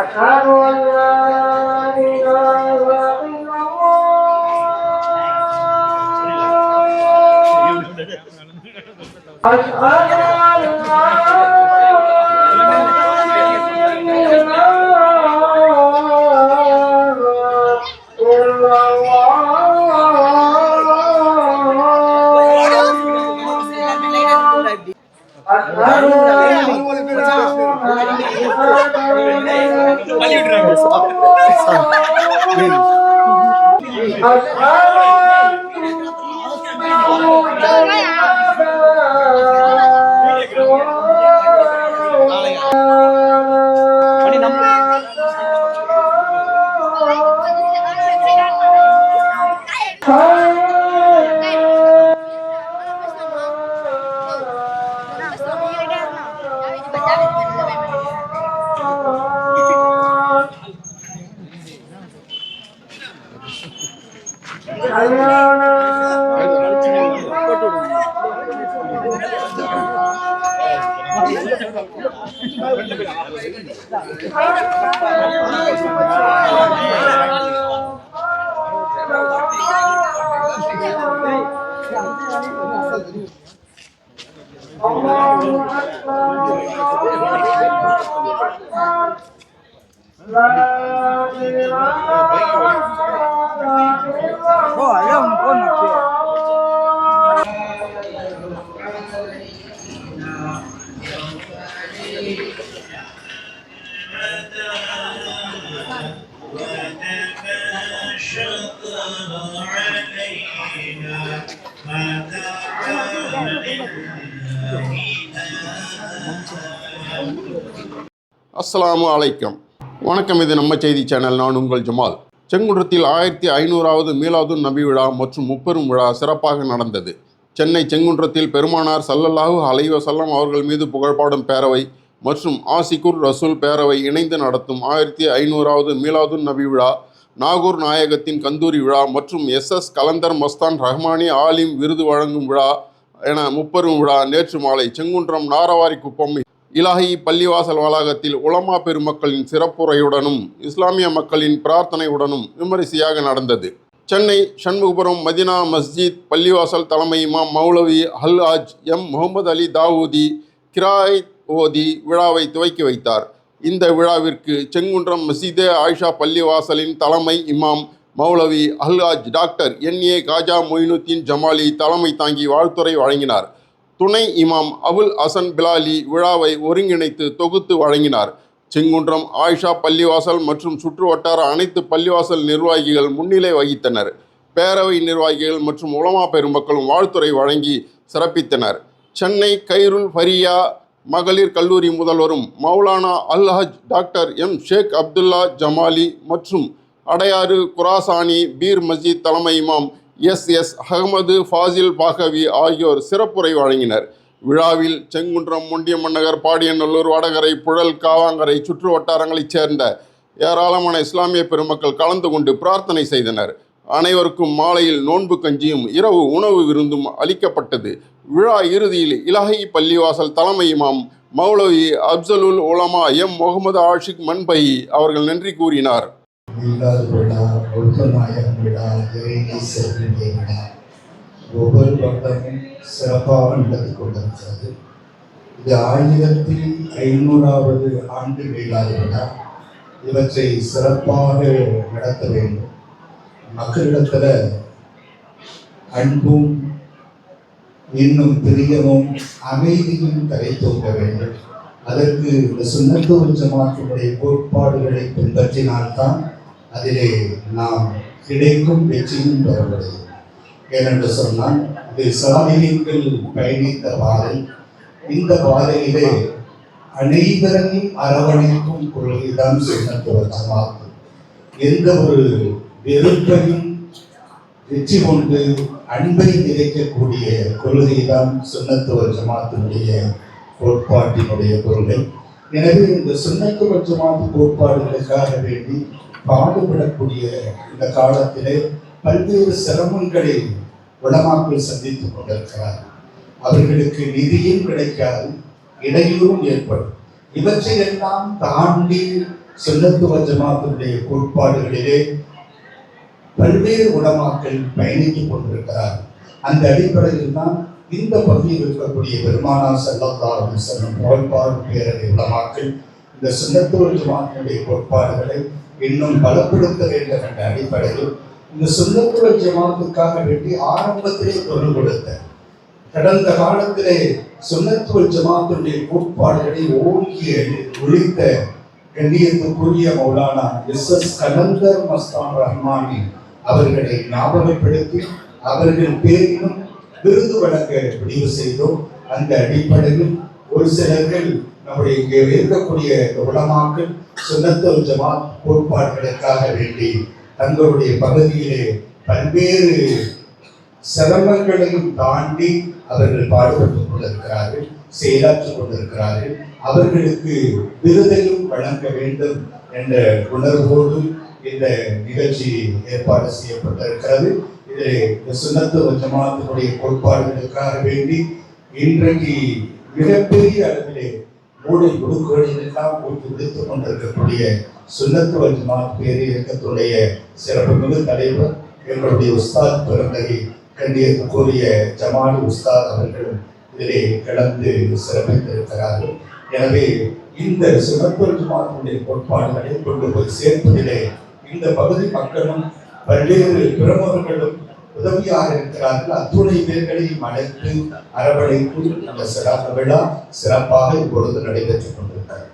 أشهد أن لا إله إلا الله أشهد أن لا அஸ்ஸலாமு அலைக்கும். வணக்கம். இது நம்ம செய்தி சேனல். நான் உங்கள் ஜமால். செங்குன்றத்தில் 1500வது மீலாதுன் நபி விழா மற்றும் முப்பெரும் விழா சிறப்பாக நடந்தது. சென்னை செங்குன்றத்தில் பெருமானார் ஸல்லல்லாஹு அலைஹி வஸல்லம் அவர்கள் மீது புகழ்பாடும் பேரவை மற்றும் ஆசிகுர் ரசூல் பேரவை இணைந்து நடத்தும் 1500வது மீலாதுன் நபி விழா, நாகூர் நாயகத்தின் கந்தூரி விழா மற்றும் SS கலந்தர் மஸ்தான் ரஹ்மானி ஆலிம் விருது வழங்கும் விழா என முப்பெரும் விழா நேற்று மாலை செங்குன்றம் நாரவாரி குப்பம் இலாஹி பள்ளிவாசல் வளாகத்தில் உலமா பெருமக்களின் சிறப்புரையுடனும் இஸ்லாமிய மக்களின் பிரார்த்தனையுடனும் விமரிசையாக நடந்தது. சென்னை சண்முகபுரம் மதினா மஸ்ஜித் பள்ளிவாசல் தலைமை இமாம் மௌலவி ஹல்-ஹாஜ் எம் முகமது அலி தாவூதி கிராயத் ஓதி விழாவை துவக்கி வைத்தார். இந்த விழாவிற்கு செங்குன்றம் மஸ்ஜிதே ஆயிஷா பள்ளிவாசலின் தலைமை இமாம் மௌலவி ஹல்-ஹாஜ் டாக்டர் NA காஜா மொயினுத்தீன் ஜமாலி தலைமை தாங்கி வாழ்த்துரை வழங்கினார். துணை இமாம் அபுல் ஹசன் பிலாலி விழாவை ஒருங்கிணைத்து தொகுத்து வழங்கினார். செங்குன்றம் ஆயிஷா பள்ளிவாசல் மற்றும் சுற்று வட்டார அனைத்து பள்ளிவாசல் நிர்வாகிகள் முன்னிலை வகித்தனர். பேரவை நிர்வாகிகள் மற்றும் உலமா பெருமக்களும் வாழ்த்துரை வழங்கி சிறப்பித்தனர். சென்னை கைருல் ஃபரியா மகளிர் கல்லூரி முதல்வரும் மௌலானா அல்-ஹஜ் டாக்டர் M ஷேக் அப்துல்லா ஜமாலி மற்றும் அடையாறு குராசானி பீர் மஸ்ஜித் தலைமை இமாம் SS அகமது ஃபாசில் பாகவி ஆகியோர் சிறப்புரை வழங்கினர். விழாவில் செங்குன்றம், முண்டியமன்னகர், பாடியநல்லூர், வடகரை, புழல், காவாங்கரை சுற்று வட்டாரங்களைச் சேர்ந்த ஏராளமான இஸ்லாமிய பெருமக்கள் கலந்து கொண்டு பிரார்த்தனை செய்தனர். அனைவருக்கும் மாலையில் நோன்பு கஞ்சியும் இரவு உணவு விருந்தும் அளிக்கப்பட்டது. விழா இறுதியில் இலாஹி பள்ளிவாசல் தலைமை இமாம் மௌலவி அப்சலுல் உலமா M முகமது ஆஷிக் மன்பஹி அவர்கள் நன்றி கூறினார். ஒவ்வொரு வருடமும் சிறப்பாக நடந்து கொண்டிருக்கிறது. இது 1500வது ஆண்டு மீலாது விழா. இவற்றை சிறப்பாக நடத்த வேண்டும். மக்களிடத்தில் அன்பும் இன்னும் பிரியமும் அமைதியும் தழைத்தோங்க வேண்டும். அதற்கு இந்த சுன்னத்து வல் ஜமாஅத்தினுடைய கோட்பாடுகளை பின்பற்றினால்தான் அதிலே நாம் கிடைக்கும் வெற்றியும் பெற முடியும். ஏனென்று சொன்னால் இது சாலிஹீன்கள் பயணித்த பாதை. இந்த பாதையிலே அனைவரையும் அரவணைக்கும் கொள்கைதான் சுன்னத்து வல் ஜமாஅத். எந்த ஒரு வெறுப்பையும் வெற்றி கொண்டு அன்பை நிறைக்கக்கூடிய கொள்கைதான் சுன்னத்து வல் ஜமாஅத்தினுடைய கோட்பாட்டினுடைய கொள்கை. எனவே இந்த சுன்னத்து வல் ஜமாத் கோட்பாடுகளுக்காக வேண்டி பாடுபடக்கூடிய இந்த காலத்திலே பல்வேறு சிரமங்களை உலமாக்கள் சந்தித்துக் கொண்டிருக்கிறார். அவர்களுக்கு நிதியும் கிடைக்காது, இடையூறும் ஏற்படும். இவற்றையெல்லாம் தாண்டி சுன்னத்து வல் ஜமாத்துடைய கோட்பாடுகளிலே பல்வேறு உலமாக்கள் பயணித்துக் கொண்டிருக்கிறார். அந்த அடிப்படையில் தான் இந்த பகுதியில் இருக்கக்கூடிய பெருமானார் ஸல்லல்லாஹு அலைஹி வஸல்லம் கோட்பாடு பேரவை உலமாக்கள் இந்த சுன்னத்து வல் ஜமாத்துடைய கோட்பாடுகளை இன்னும் பலப்படுத்த வேண்டும் என்ற அடிப்படையில் இந்த சுன்னத்து வல் ஜமாத்துக்காக வேண்டி ஆரம்பத்திலே குரல் கொடுத்த, கடந்த காலத்திலே சுன்னத்து வல் ஜமாத்துடைய கோட்பாடுகளை ஓங்கி ஒழித்த கண்ணியத்துக்குரிய மௌலானா எஸ்.எஸ். கலந்தர் மஸ்தான் ரஹ்மானி அவர்களை ஞாபகப்படுத்தி அவர்கள் பேரிலும் விருது வழங்க முடிவு செய்தோம். அந்த அடிப்படையில் ஒரு சிலர்கள் நம்முடைய இங்கே இருக்கக்கூடிய உலமாக்கள் சுன்னத்து வல் ஜமாத் கோட்பாடுகளுக்காக வேண்டி தங்களுடைய பகுதியிலே பல்வேறு சிரமங்களையும் தாண்டி அவர்கள் பாடுபட்டுக் கொண்டிருக்கிறார்கள், செயலாற்றிக் கொண்டிருக்கிறார்கள். அவர்களுக்கு விருதையும் வழங்க வேண்டும் என்ற உணர்வோடு இந்த நிகழ்ச்சி ஏற்பாடு செய்யப்பட்டிருக்கிறது. இதில் சுன்னத்து வல் ஜமாத்துடைய கோட்பாடுகளுக்காக வேண்டி இன்றைக்கு மிகப்பெரிய அளவிலே மூளை முடுக்குகளில் எல்லாம் ஊற்றி விடுத்துக் கொண்டிருக்கக்கூடிய சுன்னத்து வல் ஜமாத் பேர் இயக்கத்துடைய சிறப்புமிகு தலைவர் எங்களுடைய உஸ்தாத் பிறந்தகை கண்ணியத்துக்குரிய ஜமாலி உஸ்தாத் அவர்களும் இதிலே கலந்து சிறப்பித்திருக்கிறார்கள். எனவே இந்த சுன்னத்து வல் ஜமாத்துடைய கோட்பாடுகளை கொண்டு போய் சேர்ப்பதிலே இந்த பகுதி மக்களும் பல்வேறு பிரமுகர்களும் உதவியாக இருக்கிறார்கள். அத்துணை பேர்களையும் அழைத்து அரவணைத்து அந்த சிறப்பு விழா சிறப்பாக இப்பொழுது நடைபெற்றுக் கொண்டிருக்கிறது.